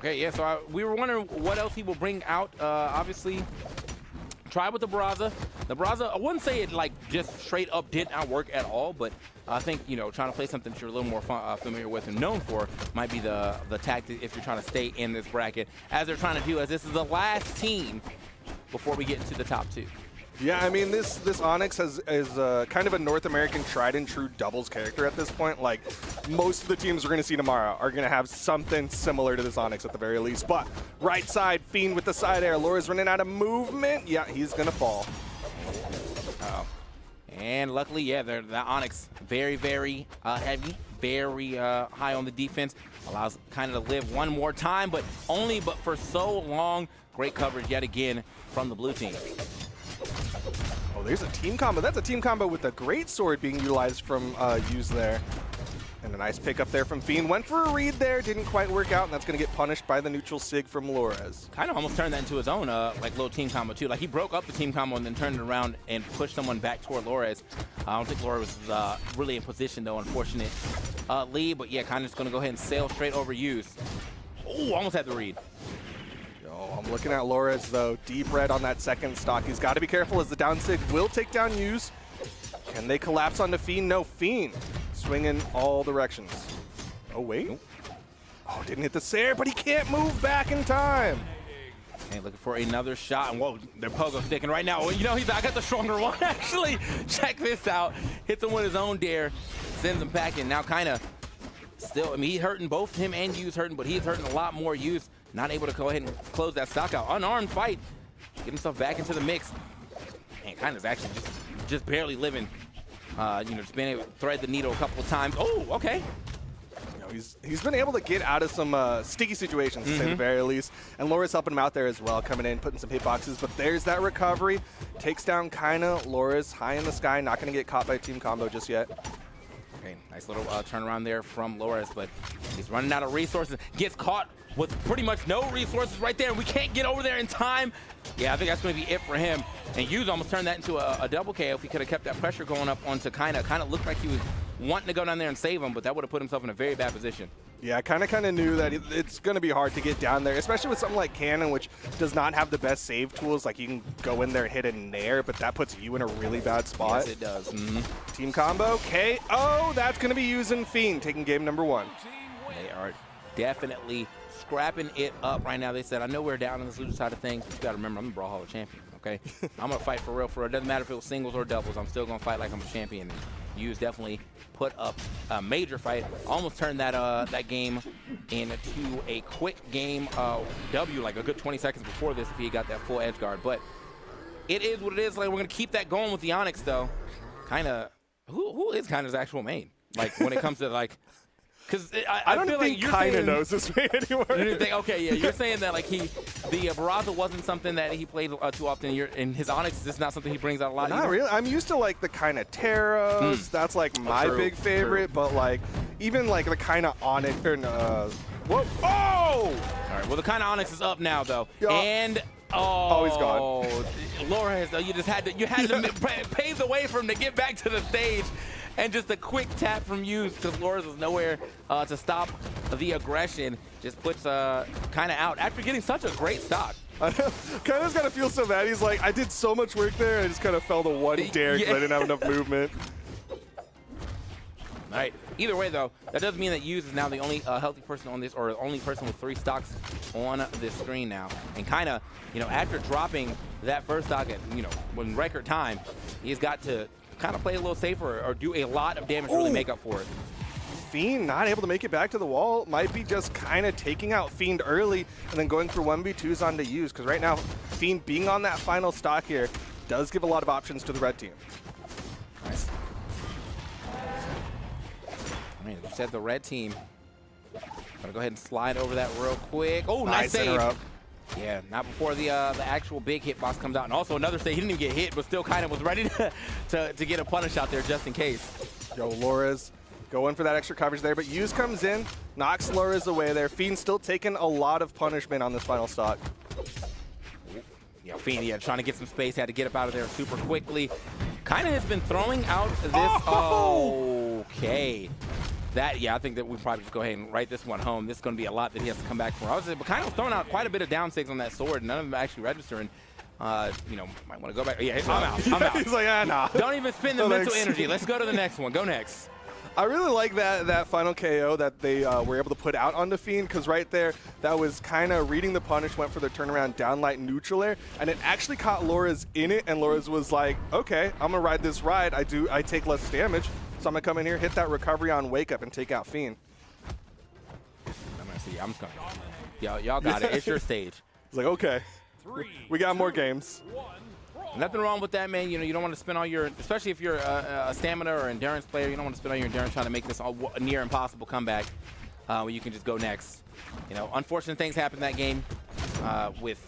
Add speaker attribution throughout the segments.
Speaker 1: Okay, yeah, so we were wondering what else he will bring out. Obviously, try with the Brawlhalla. The Brawlhalla, I wouldn't say it like just straight up did not work at all, but I think, you know, trying to play something that you're a little more familiar with and known for might be the tactic if you're trying to stay in this bracket, as they're trying to do, as this is the last team before we get into the top 2.
Speaker 2: Yeah, I mean, this Onyx is kind of a North American tried and true doubles character at this point. Like, most of the teams we're going to see tomorrow are going to have something similar to this Onyx at the very least. But right side, Fiend with the side air. Laura's running out of movement. Yeah, he's going to fall.
Speaker 1: And luckily, yeah, the Onyx very, very heavy, very high on the defense. Allows Kyna to live one more time, but for so long. Great coverage yet again from the blue team.
Speaker 2: Oh, there's a team combo. That's a team combo with a great sword being utilized from Use there. And a nice pick up there from Fiend. Went for a read there, didn't quite work out, and that's going to get punished by the neutral Sig from Lores.
Speaker 1: Kind of almost turned that into his own like little team combo too. Like he broke up the team combo and then turned it around and pushed someone back toward Lores. I don't think Lores was really in position though, unfortunate lead. But yeah, kind of just going to go ahead and sail straight over Use. Oh, almost had the read.
Speaker 2: I'm looking at Lores, though. Deep red on that second stock. He's got to be careful as the down Sig will take down Use. Can they collapse onto Fiend? No, Fiend swinging all directions. Oh, wait. Oh, didn't hit the Sair, but he can't move back in time.
Speaker 1: Okay, looking for another shot. And whoa, they're pogo sticking right now. You know, I got the stronger one, actually. Check this out. Hits him with his own dare. Sends him back in. Now, kind of still, I mean, he's hurting. Both him and Use hurting, but he's hurting a lot more. Use not able to go ahead and close that stock out. Unarmed fight. Get himself back into the mix. And Kyna's actually just barely living. You know, just being able to thread the needle a couple of times. Oh, okay.
Speaker 2: You know, he's been able to get out of some sticky situations, to say the very least. And Laura's helping him out there as well, coming in, putting some hitboxes. But there's that recovery. Takes down Kyna. Laura's high in the sky, not going to get caught by a team combo just yet.
Speaker 1: Okay, nice little turnaround there from Lores, but he's running out of resources. Gets caught with pretty much no resources right there, and we can't get over there in time. Yeah, I think that's going to be it for him. And Use almost turned that into a double KO if he could have kept that pressure going up onto Kyna. Kyna looked like he was wanting to go down there and save him, but that would have put himself in a very bad position.
Speaker 2: Yeah, I kind of knew that it's going to be hard to get down there, especially with something like Cannon, which does not have the best save tools. Like, you can go in there, hit a nair, but that puts you in a really bad spot.
Speaker 1: Yes, it does.
Speaker 2: Team combo, KO. That's going to be using Fiend, taking game number 1.
Speaker 1: They are definitely scrapping it up right now. They said, I know we're down on this loser side of things, but you got to remember, I'm the Brawlhalla champion, okay? I'm going to fight for real. It doesn't matter if it was singles or doubles. I'm still going to fight like I'm a champion. And Use definitely put up a major fight. Almost turned that game into a quick game W, like a good 20 seconds before this if he got that full edge guard. But it is what it is. Like, we're going to keep that going with the Onyx, though. Who is Kyna's actual main? Like, when it comes to, like, because I
Speaker 2: don't
Speaker 1: feel
Speaker 2: think
Speaker 1: like
Speaker 2: Kyna knows his main anymore.
Speaker 1: Okay, yeah, you're saying that like the Brawlhalla wasn't something that he played too often. And his Onyx is just not something he brings out a lot.
Speaker 2: Not really. I'm used to like the Kyna Teros. That's like my big favorite. But like even like the Kyna Onyx. Whoa! Oh! All
Speaker 1: right. Well, the Kyna Onyx is up now though,
Speaker 2: yeah.
Speaker 1: And
Speaker 2: he's gone.
Speaker 1: Laura, you had to pave the way for him to get back to the stage. And just a quick tap from Use because Lores was nowhere to stop the aggression. Just puts Kyna out after getting such a great stock.
Speaker 2: Kyna's got to feel so bad. He's like, I did so much work there. I just kind of fell to one dare because I didn't have enough movement.
Speaker 1: All right. Either way, though, that doesn't mean that Use is now the only healthy person on this, or the only person with 3 stocks on this screen now. And Kyna, you know, after dropping that first stock at, you know, in record time, he's got to kind of play a little safer or do a lot of damage to really make up for it.
Speaker 2: Fiend not able to make it back to the wall. Might be just kind of taking out Fiend early and then going for 1v2s onto Use, because right now Fiend being on that final stock here does give a lot of options to the red team.
Speaker 1: Nice. I mean, you said the red team. Gonna go ahead and slide over that real quick. Oh, nice save.
Speaker 2: Interrupt.
Speaker 1: Yeah, not before the actual big hitbox comes out. And also another save, he didn't even get hit, but still kind of was ready to get a punish out there just in case.
Speaker 2: Yo, Lores going for that extra coverage there, but Use comes in, knocks Lores away there. Fiend still taking a lot of punishment on this final stock.
Speaker 1: Yeah, Fiend, trying to get some space, had to get up out of there super quickly. Kyna has been throwing out this. Okay. I think that we probably just go ahead and write this one home. This is going to be a lot that he has to come back for. I was kind of throwing out quite a bit of down sigs on that sword. None of them actually registering. You know, might want to go back. Yeah, I'm out.
Speaker 2: He's like, nah.
Speaker 1: Don't even spend the mental energy. Let's go to the next one. Go next.
Speaker 2: I really like that final KO that they were able to put out onto Fiend, because right there, that was kind of reading the punish, went for the turnaround downlight neutral air, and it actually caught Laura's in it, and Laura's was like, okay, I'm going to ride this ride. I take less damage, so I'm going to come in here, hit that recovery on wake up, and take out Fiend.
Speaker 1: I'm going to see. I'm just going to. Y'all got it. It's your stage.
Speaker 2: It's like, okay. We got more games.
Speaker 1: Nothing wrong with that, man. You know, you don't want to spend all your, especially if you're a stamina or endurance player, you don't want to spend all your endurance trying to make this a near impossible comeback where you can just go next. You know, unfortunate things happen in that game with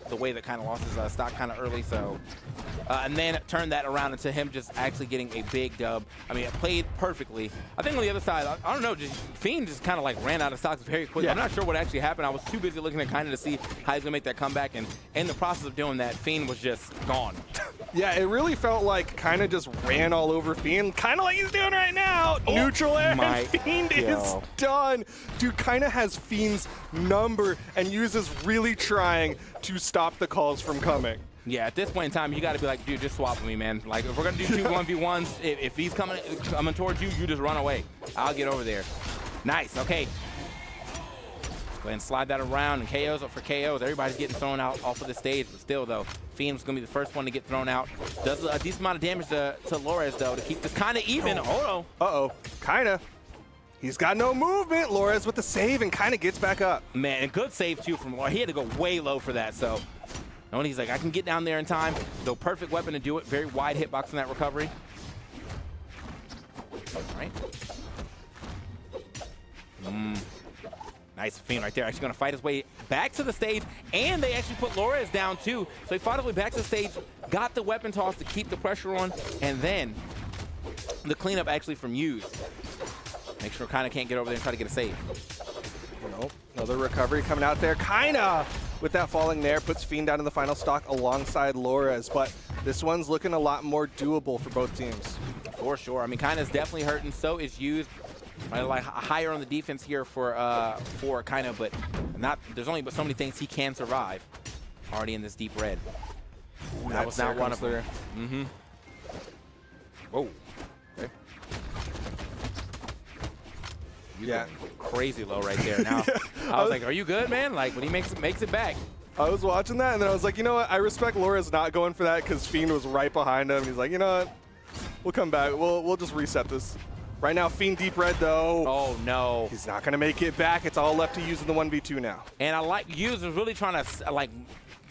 Speaker 1: the way that Kyna lost his stock kind of early, so and then turn that around into him just actually getting a big dub. I mean, it played perfectly. I think on the other side, I don't know, just Fiend just kind of like ran out of stocks very quickly. Yeah. I'm not sure what actually happened. I was too busy looking at Kyna to see how he's gonna make that comeback, and in the process of doing that, Fiend was just gone. Yeah,
Speaker 2: it really felt like Kyna just ran all over Fiend, kind of like he's doing right now. Neutral air, and Fiend is done. Dude, Kyna has Fiend's number and uses really trying to stop the calls from coming.
Speaker 1: Yeah, at this point in time, you got to be like, dude, just swap with me, man. Like, if we're going to do 2 1v1s, if he's coming towards you, you just run away. I'll get over there. Nice, okay. Go ahead and slide that around, and KOs up for KOs. Everybody's getting thrown out off of the stage, but still, though, Fiend's going to be the first one to get thrown out. Does a decent amount of damage to Lores, though, to keep this kind of even. Oh, no.
Speaker 2: Uh-oh. Kyna. He's got no movement. Lores with the save and kind of gets back up.
Speaker 1: Man, and good save, too, from Lores. He had to go way low for that, so. And he's like, I can get down there in time. The perfect weapon to do it. Very wide hitbox in that recovery. All right. Nice Fiend right there. Actually going to fight his way back to the stage. And they actually put Lores down, too. So he fought his way back to the stage, got the weapon toss to keep the pressure on, and then the cleanup actually from Hughes. Make sure Kyna can't get over there and try to get a save.
Speaker 2: Nope. Another recovery coming out there. Kyna with that falling there puts Fiend down in the final stock alongside Lores, but this one's looking a lot more doable for both teams.
Speaker 1: For sure. I mean, Kyna's definitely hurting. So is Hughes. Like higher on the defense here for Kyna, but there's only but so many things he can survive. Already in this deep red. That was not one of them. Mm-hmm. Whoa. Okay. Yeah, crazy low right there. Now, I was like, "Are you good, man?" Like when he makes it back.
Speaker 2: I was watching that, and then I was like, you know what? I respect Lores not going for that because Fiend was right behind him. He's like, you know what? We'll come back. We'll just reset this. Right now, Fiend deep red though.
Speaker 1: Oh no,
Speaker 2: he's not gonna make it back. It's all left to use in the 1v2 now.
Speaker 1: And I like Hughes is really trying to like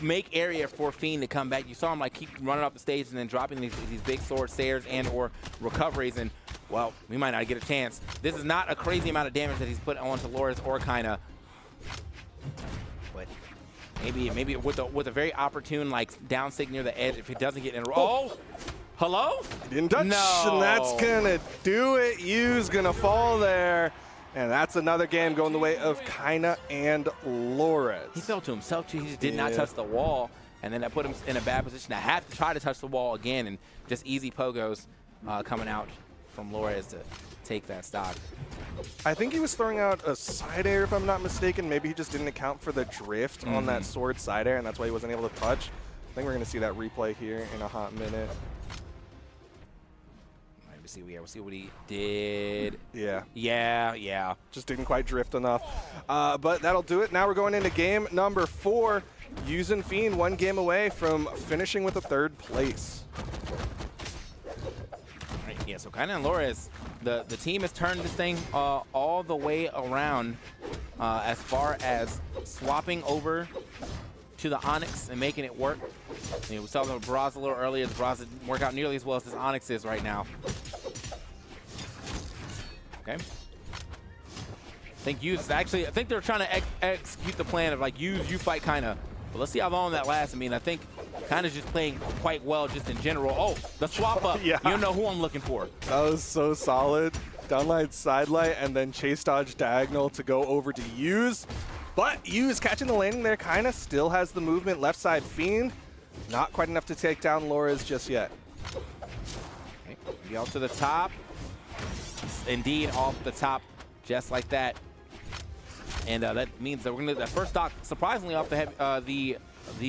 Speaker 1: make area for Fiend to come back. You saw him like keep running off the stage and then dropping these big sword stairs and or recoveries, and well, we might not get a chance. This is not a crazy amount of damage that he's put onto Lores or Kyna, but maybe with a very opportune like down sig near the edge, if he doesn't get in a row. Oh, hello?
Speaker 2: Didn't touch,
Speaker 1: no.
Speaker 2: And that's gonna do it. Yu's gonna fall there. And that's another game going the way of Kyna and Lores.
Speaker 1: He fell to himself too. He just did not touch the wall, and then that put him in a bad position to have to try to touch the wall again, and just easy pogos coming out from Lores to take that stock.
Speaker 2: I think he was throwing out a side air, if I'm not mistaken. Maybe he just didn't account for the drift on that sword side air, and that's why he wasn't able to touch. I think we're going to see that replay here in a hot minute.
Speaker 1: We'll see what he did.
Speaker 2: Yeah. Just didn't quite drift enough. But that'll do it. Now we're going into game number 4. Hughes and Fiend 1 game away from finishing with a 3rd place.
Speaker 1: All right, yeah, so Kyna and Lores, the team has turned this thing all the way around as far as swapping over to the Onyx and making it work. You know, we saw the Braz a little earlier. The Braz didn't work out nearly as well as this Onyx is right now. Okay. I think they're trying to execute the plan of like you fight Kyna. But let's see how long that lasts. I mean, I think Kyna's just playing quite well just in general. Oh, the swap up. Yeah. You know who I'm looking for.
Speaker 2: That was so solid. Downlight, sidelight, and then chase dodge diagonal to go over to Hughes. But Hughes catching the landing there. Kyna still has the movement. Left side Fiend. Not quite enough to take down Lores just yet.
Speaker 1: Okay. Maybe out to the top. indeed off the top, just like that. And that means that we're gonna that first stock surprisingly off the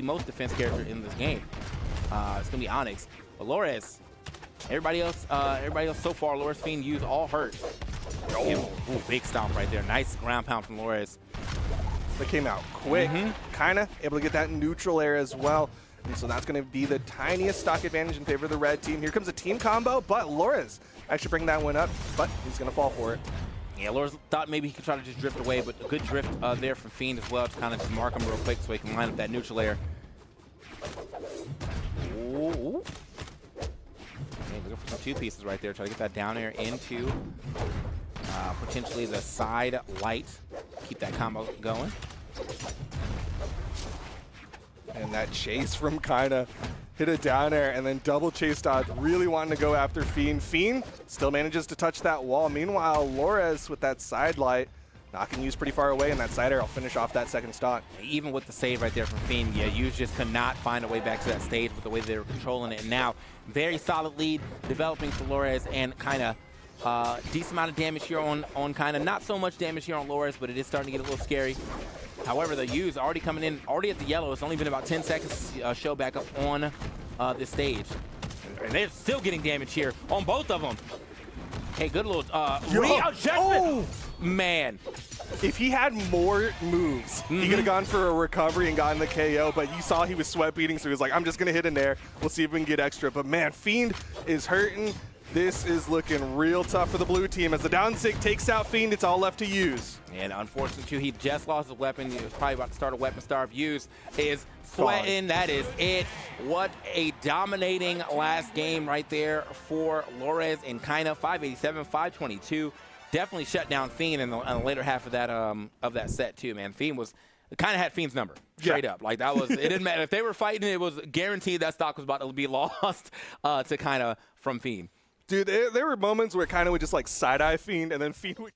Speaker 1: most defense character in this game. It's gonna be Onyx, but Lores. Everybody else so far, Lores Fiend used all hurt. Ooh, big stomp right there. Nice ground pound from Lores.
Speaker 2: That came out quick. Kyna able to get that neutral air as well. And so that's going to be the tiniest stock advantage in favor of the red team. Here comes a team combo, but Lores actually bring that one up, but he's going to fall for it.
Speaker 1: Yeah, Lores thought maybe he could try to just drift away, but a good drift there from Fiend as well to kind of mark him real quick so he can line up that neutral air. Ooh. Okay, looking for some two pieces right there. Try to get that down air into potentially the side light. Keep that combo going.
Speaker 2: And that chase from Kyna hit a down air and then double chase dodge, really wanting to go after Fiend. Fiend still manages to touch that wall. Meanwhile, Lores with that side light, knocking Yuz pretty far away, and that side air will finish off that second stock.
Speaker 1: Even with the save right there from Fiend, yeah, Yuz just could not find a way back to that stage with the way they were controlling it. And now, very solid lead developing for Lores and Kyna. Decent amount of damage here on Kyna. Not so much damage here on Lores, but it is starting to get a little scary. However, the Yuz already coming in, already at the yellow. It's only been about 10 seconds to show back up on this stage. And they're still getting damage here on both of them. Okay, good little readjustment. Oh! Man.
Speaker 2: If he had more moves, he could have gone for a recovery and gotten the KO, but you saw he was sweat beating, so he was like, I'm just going to hit in there. We'll see if we can get extra. But man, Fiend is hurting. This is looking real tough for the blue team. As the down sig takes out Fiend, it's all left to Yuz.
Speaker 1: And unfortunately, too, he just lost his weapon. He was probably about to start a weapon starve. Yuz is sweating. That is it. What a dominating last game right there for Lores and Kyna. 587, 522. Definitely shut down Fiend in the later half of that set, too, man. Fiend was kind of had Fiend's number, straight up. Like, that was, it didn't matter. If they were fighting, it was guaranteed that stock was about to be lost to Kyna from Fiend.
Speaker 2: Dude, there were moments where Kyna would just like side-eye Fiend, and then Fiend would